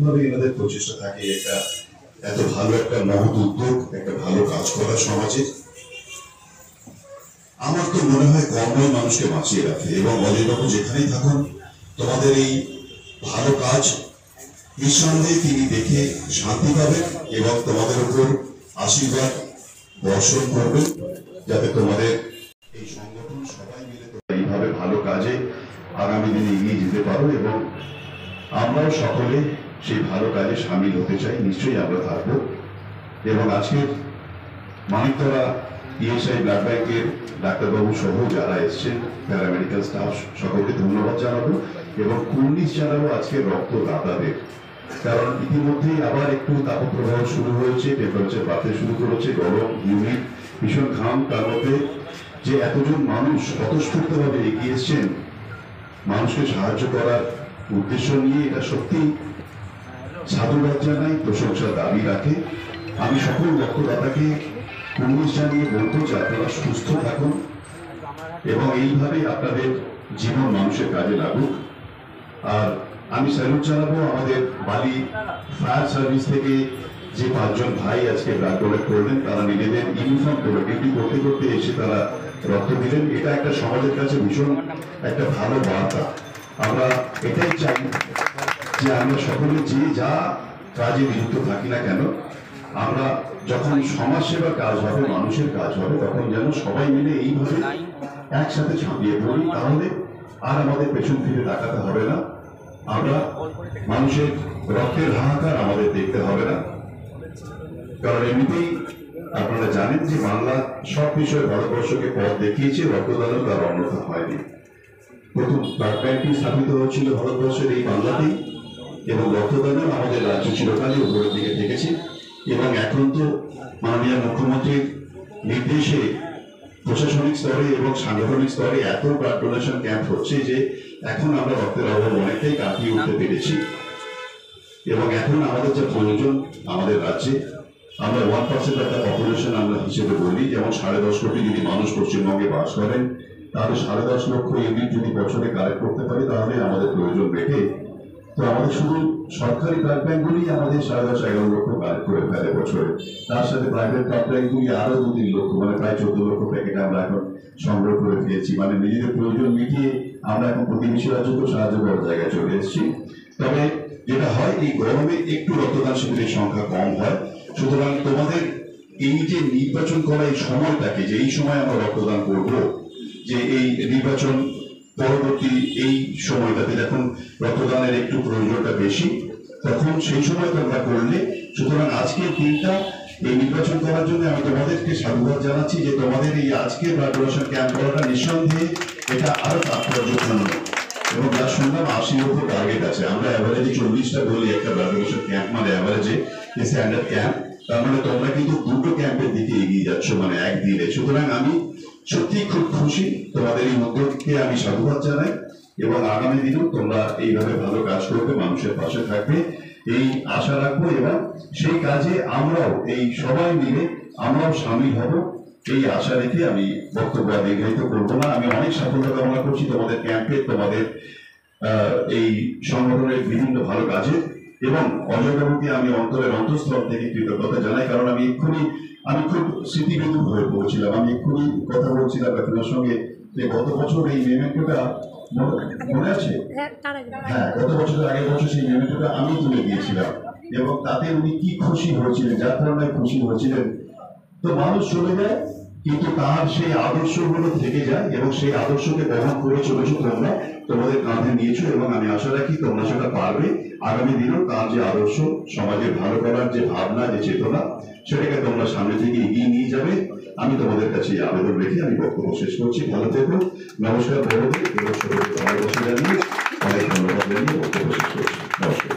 ভাবে এনাদের প্রচেষ্টা থাকে একটা এত ভালো একটা মহৎ উদ্যোগ, একটা ভালো কাজ করা সমাজে। আমার তো মনে হয় কর্মই মানুষকে বাঁচিয়ে রাখে, এবং অজয়বাবু যেখানেই থাকুন তোমাদের এই ভালো কাজ নিঃসন্দেহে তিনি দেখে শান্তি পাবেন এবং তোমাদের উপর আশীর্বাদ বর্ষণ করবেন, যাতে তোমাদের এই সংগঠন সবাই মিলে এইভাবে ভালো কাজে আগামী দিনে এগিয়ে যেতে পারো। এবং আমরাও সকলে সেই ভালো কাজে সামিল হতে চাই, নিশ্চয়ই আমরা থাকবো। এবং আজকের মানিকতলা ইএসআই ব্লাড ব্যাংকের ডাক্তারবাবু সহ যারা এসছেন, প্যারামেডিক্যাল স্টাফ, সকলকে ধন্যবাদ জানাবো এবং কুর্নিশ জানাবো আজকে রক্তদাতাদের। কারণ ইতিমধ্যেই আবার একটু তাপপ্রবাহ শুরু হয়েছে, টেম্পারেচার বাড়তে শুরু করেছে, গরম, হিউমিড, ভীষণ ঘাম, তার মধ্যে যে এতজন মানুষ স্বতঃস্ফূর্তভাবে এগিয়ে এসছেন মানুষকে সাহায্য করার উদ্দেশ্য নিয়ে, এটা সত্যি সাধুবাদ জানাই, প্রশংসার দাবি রাখে। আমি সকল রক্তদাতাকে কুর্নিশ জানিয়ে বলবো যে আপনারা সুস্থ থাকুন এবং এইভাবে আপনাদের জীবন মানুষের কাজে লাগুক। আর আমি স্যালুট জানাবো আমাদের বালি ফায়ার সার্ভিস থেকে যে 5 জন ভাই আজকে ব্লাড ডোনেট করলেন, তারা নিজেদের ইউনিফর্ম করে ডিউটি করতে করতে এসে তারা রক্ত দিলেন। এটা একটা সমাজের কাছে ভীষণ একটা ভালো বার্তা। আমরা এটাই চাই যে আমরা সকলে যে যা কাজে নিযুক্ত থাকি না কেন, আমরা যখন সমাজ সেবার কাজ হবে, মানুষের কাজ হবে, তখন যেন সবাই মিলে এইভাবে একসাথে ঝাঁপিয়ে পড়ি, তাহলে আর আমাদের পেছন ফিরে তাকাতে হবে না। আমরা মানুষের রক্তের হাহাকার আমাদের দেখতে হবে না, কারণ এমনিতেই আপনারা জানেন যে বাংলা সব বিষয়ে ভারতবর্ষকে পথ দেখিয়েছে, রক্তদানও তার অন্যথা হয়নি। প্রথম ব্লাড ব্যাংকটি স্থাপিত হয়েছিল ভারতবর্ষের এই বাংলাতেই, এবং রক্তদানও আমাদের রাজ্য চিরকালই উপরের দিকে থেকেছে। এবং এখন তো মাননীয় মুখ্যমন্ত্রীর নির্দেশে প্রশাসনিক স্তরে এবং সাংগঠনিক স্তরে এত ব্লাড ডোনেশন ক্যাম্প হচ্ছে যে এখন আমরা রক্তের অভাব অনেকটাই কাটিয়ে উঠতে পেরেছি। এবং এখন আমাদের যে প্রয়োজন আমাদের রাজ্যে, আমরা 1% অফ দ্য পপুলেশন আমরা হিসেবে বলি, যেমন 10.5 কোটি যদি মানুষ পশ্চিমবঙ্গে বাস করেন, তাহলে 10.5 লক্ষ ইউনিট যদি বছরে কালেক্ট করতে পারি, তাহলে আমাদের প্রয়োজন বেড়ে। তো আমাদের শুধু সরকারি ব্লাড ব্যাংকগুলি আমাদের 11.5 লক্ষ কালেক্ট করে ফেলে বছরে, তার সাথে প্রাইভেট ব্লাড ব্যাংকগুলি আরো 2-3 লক্ষ, মানে প্রায় 14 লক্ষ প্যাকেট আমরা এখন সংগ্রহ করে ফেলেছি। মানে নিজেদের প্রয়োজন মিটিয়ে আমরা এখন প্রতিবেশী রাজ্যকেও সাহায্য করার জায়গায় চলে এসেছি। তবে যেটা হয়, এই গরমে একটু রক্তদান শিবিরের সংখ্যা কম হয়। সুতরাং তোমাদের এই যে নির্বাচন করা এই সময়টাকে, যে এই সময় আমরা রক্তদান করব, যে এই নির্বাচন পরবর্তী এই সময়টাতে যখন রক্তদানের একটু প্রয়োজনটা বেশি, তখন সেই সময় তোমরা করলে। সুতরাং আজকের দিনটা এই নির্বাচন করার জন্য আমি তোমাদেরকে সাধুবাদ জানাচ্ছি যে তোমাদের এই আজকে ব্লাড ডোনেশন ক্যাম্প করাটা নিঃসন্দেহে এটা আরো তাৎপর্যপূর্ণ। এবং যা শুনলাম 80 লক্ষ টার্গেট আছে, আমরা অ্যাভারেজে 40টা বলি একটা ব্লাড ডোনেশন ক্যাম্প, মানে অ্যাভারেজে স্ট্যান্ডার্ড ক্যাম্প। তার মানে তোমরা কিন্তু 2টো ক্যাম্পের দিকে এগিয়ে যাচ্ছ, মানে একদিনে। সুতরাং আমি সত্যি খুব খুশি, তোমাদের এই উদ্যোগকে আমি সাধুবাদ জানাই। এবং আগামী দিনেও তোমরা এইভাবে ভালো কাজ করবে, মানুষের পাশে থাকবে, এই আশা রাখবো। এবং সেই কাজে আমরাও এই সবাই মিলে আমরাও সামিল হব, এই আশা রেখে আমি বক্তব্য দীর্ঘায়িত করবো না। আমি অনেক সাফল্য কামনা করছি তোমাদের ক্যাম্পে, তোমাদের এই সংগঠনের বিভিন্ন ভালো কাজে। এবং অজয়বাবুকে আমি অন্তরের অন্তঃস্থল থেকে কৃতজ্ঞতা জানাই, কারণ আমি খুব স্মৃতিবিদুর হয়ে পড়েছিলাম। আমি এক্ষুনি কথা বলছিলাম আপনার সঙ্গে যে গত বছর এই মেমেন্টোটা মনে আছে? হ্যাঁ, গত বছরের আগের বছর সেই মেমেন্টোটা আমি তুলে দিয়েছিলাম, এবং তাতে উনি কি খুশি হয়েছিলেন, যার তুলনায় খুশি হয়েছিলেন। তো মানুষ চলে যায়, কিন্তু তার সেই আদর্শগুলো থেকে যায়, এবং সেই আদর্শকে বহন করে চলেছো তোমরা, তোমাদের কাঁধে নিয়েছো। এবং আমি আশা রাখি তোমরা সেটা পারবে। আগামী দিনেও তার যে আদর্শ, সমাজের ভালো করার যে ভাবনা, যে চেতনা, সেটাকে তোমরা সামনে থেকে এগিয়ে নিয়ে যাবে। আমি তোমাদের কাছে আবেদন রেখে আমি বক্তব্য শেষ করছি। ভালো থেকো। নমস্কার বড়দের এবং ছোটদের ভালোবাসা জানিয়ে অনেক ধন্যবাদ জানিয়ে বক্তব্য শেষ করছি। নমস্কার।